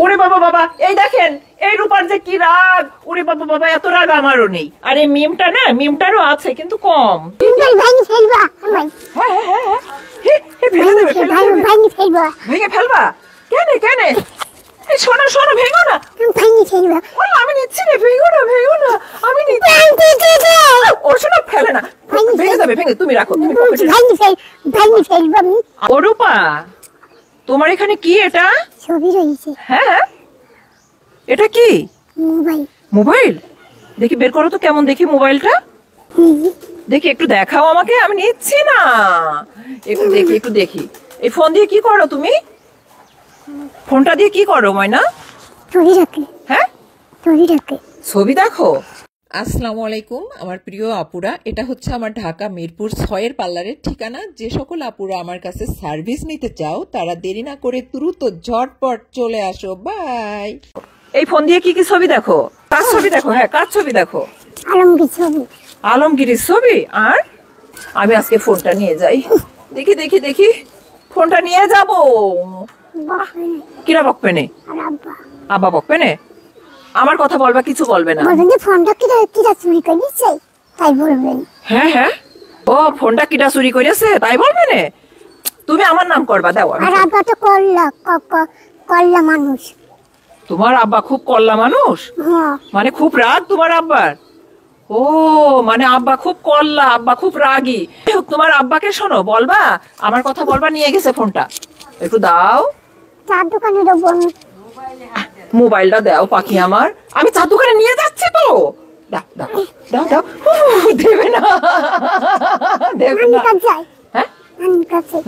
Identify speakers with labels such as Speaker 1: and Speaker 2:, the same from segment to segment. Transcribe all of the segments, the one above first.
Speaker 1: ওরে বাবা বাবা, এই দেখেন এই রূপার যে কি রাগ। ওরে বাবা বাবা, এত রাগ আমারও নেই। আর এই মিমটা না, মিমটারও আছে কিন্তু কম। ভেঙে ফেলবা? কেন কেন? শোনো শোনো, ভেঙো না। আমি নিচ্ছি রে, ভেঙো না ভেঙো না, আমি নিচ্ছি। ও শোনো, ফেলে না, ভেঙে যাবে, ভেঙে তুমি রাখো। ও রূপা, তোমার এখানে কি এটা?
Speaker 2: ছবি রয়েছে।
Speaker 1: হ্যাঁ, এটা কি?
Speaker 2: মোবাইল।
Speaker 1: মোবাইল? দেখি বের করো তো, কেমন দেখি মোবাইলটা। দেখি একটু দেখাও আমাকে, আমি নিচ্ছি না। একটু দেখি একটু দেখি। এই ফোন দিয়ে কি করো তুমি? ফোনটা দিয়ে কি করো ময়না?
Speaker 2: ছবি রাখে।
Speaker 1: হ্যাঁ,
Speaker 2: ছবি রাখে।
Speaker 1: ছবি দেখো। আসসালামু আলাইকুম আমার প্রিয় আপুরা, এটা হচ্ছে আমার ঢাকা মিরপুর 6 পার্লারের ঠিকানা। যে সকল আপুরা আমার কাছে সার্ভিস নিতে চাও তারা দেরি না করে দ্রুত ঝটপট চলে আসো। বাই। এই ফোন দিয়ে কি কি ছবি দেখো? কার ছবি দেখো? হ্যাঁ, কার ছবি দেখো?
Speaker 2: আলমগীর ছবি।
Speaker 1: আলমগীরের ছবি। আর আমি আজকে ফোনটা নিয়ে যাই। দেখি দেখি দেখি, ফোনটা নিয়ে যাব। কিরা বকবে নে? আব্বা বকবে নে? আমার কথা বলবা, কিছু বলবে না।
Speaker 2: ফোনটা কিরা চুরি করে নিচ্ছে তাই বলবেন।
Speaker 1: হ্যাঁ হ্যাঁ, ও ফোনটা কিটা চুরি করেছে তাই বলবে না? তুমি আমার নাম করবা, দাও।
Speaker 2: আর আব্বা তো কল্লা মানুষ।
Speaker 1: তোমার আব্বা খুব কল্লা মানুষ? মানে খুব রাগ তোমার আব্বার? ও মানে আব্বা খুব কল্লা, আব্বা খুব রাগী। তোমার আব্বাকে শোনো, বলবা আমার কথা বলবা, নিয়ে গেছে ফোনটা, একটু দাও।
Speaker 2: চার দোকানে দেবো।
Speaker 1: মোবাইলটা দাও পাখি আমার, আমি চার দোকানে নিয়ে যাচ্ছি তো। দাও দাও দাও দাও। দেবে না, দেবে না। হ্যাঁ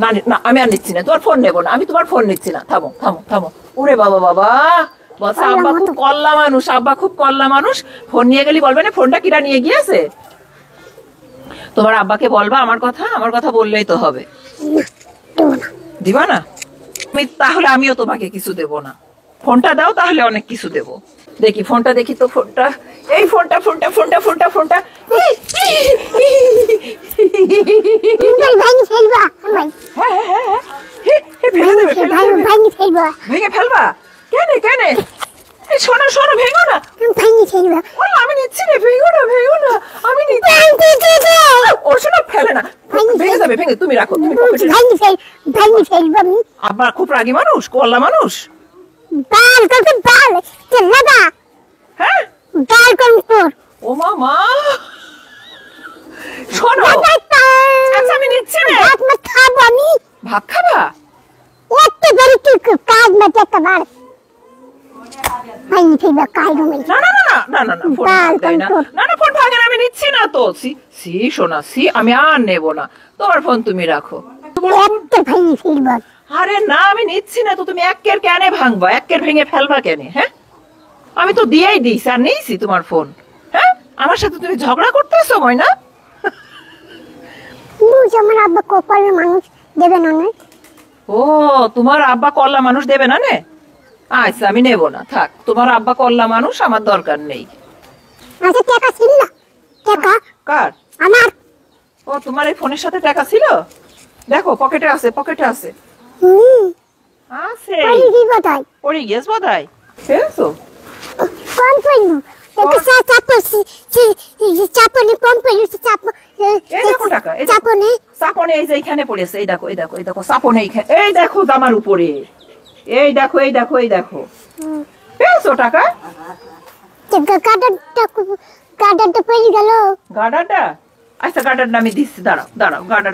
Speaker 1: না না, আমি আর নিচ্ছি না, তোমার ফোন নেবো না, আমি তোমার ফোন নিচ্ছি না। থামো থামো থামো। ওরে বাবা বাবা, বলছে আব্বা খুব কল্লা মানুষ, আব্বা খুব কল্লা মানুষ। ফোন নিয়ে গেলি বলবে না ফোনটা কিরা নিয়ে গিয়েছে? তোমার আব্বাকে বলবা আমার কথা বললেই তো হবে। দিবা না? তাহলে আমিও তোমাকে কিছু দেব না। ফোনটা দাও, তাহলে অনেক কিছু দেব। দেখি ফোনটা, দেখি তো ফোনটা। এই ফোনটা ফোনটা ফোনটা ফোনটা ফোনটা ভেঙে ফেলবা? কেন কেন? শোনো শোনো, ভেঙো না। আমি নিচ্ছি রে, ভেঙো না ভেঙো না, আমি নিচ্ছি। ও শোনো, ফেলে না, ভেঙে যাবে, ভেঙে তুমি রাখো। আব্বা খুব রাগী মানুষ, কল্লা মানুষ। হ্যাঁ, ও মামা, শোনো। আচ্ছা আমি নিচ্ছি রে। ভাত খাবা? না না না না না না, ফোন দেয় না। না না, ফোন ভাঙে না, আমি নিচ্ছি না তো। সি শোনা, সি আমি আর নেব না। তোমার ফোন তুমি রাখো। আরে না, আমি নিচ্ছি না তো। তুমি একের কেন ভাঙবা? একের ভেঙে ফেলবা কেন? হ্যাঁ, আমি তো দিয়েই দিছি আর নিয়েছি তোমার ফোন। হ্যাঁ, আমার সাথে তুমি ঝগড়া করতেছো ময়না?
Speaker 2: আমার আব্বা কপালের মানুষ, দেবে না।
Speaker 1: ও তোমার আব্বা কল্লা মানুষ, দেবে না নে? আচ্ছা আমি নেব না, থাক। তোমার আব্বা কল্লা মানুষ, আমার দরকার নেই।
Speaker 2: আচ্ছা টাকা ছিল না? টাকা
Speaker 1: কার?
Speaker 2: আমার।
Speaker 1: ও তোমার এই ফোনের সাথে টাকা ছিল? দেখো পকেটে আছে, পকেটে আছে। আছে পড়ে গিয়েছ বোধহয়। ফেলছো?
Speaker 2: কম পড়লো।
Speaker 1: চাপনে এই যে এইখানে পড়েছে। এই দেখো এই দেখো এই দেখো, চাপনে এইখানে। এই দেখো জামার উপরে। এই দেখো এই দেখো এই দেখো। পেয়েছো টাকা?
Speaker 2: গার্ডারটা পড়ে গেল।
Speaker 1: গার্ডারটা? আচ্ছা গার্ডারটা আমি দিচ্ছি, দাঁড়াও দাঁড়াও। গার্ডার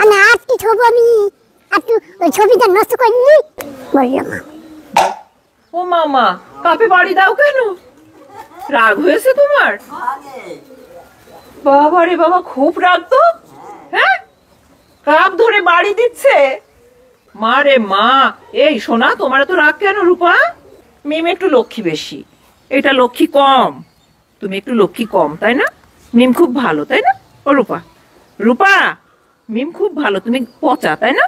Speaker 2: ছবিটা নষ্ট করিনি।
Speaker 1: ও মামা, কাপে বাড়ি দাও কেন? রাগ হয়েছে তোমার? বাবা রে বাবা, খুব রাগ তো। হ্যাঁ, কাপ ধরে বাড়ি দিচ্ছে। মা রে মা। এই সোনা, তোমার তো রাগ কেন রূপা? মিম একটু লক্ষ্মী বেশি, এটা লক্ষ্মী কম। তুমি একটু লক্ষ্মী কম, তাই না? মিম খুব ভালো, তাই না? ও রূপা, রূপা মিম খুব ভালো, তুমি পচা, তাই না?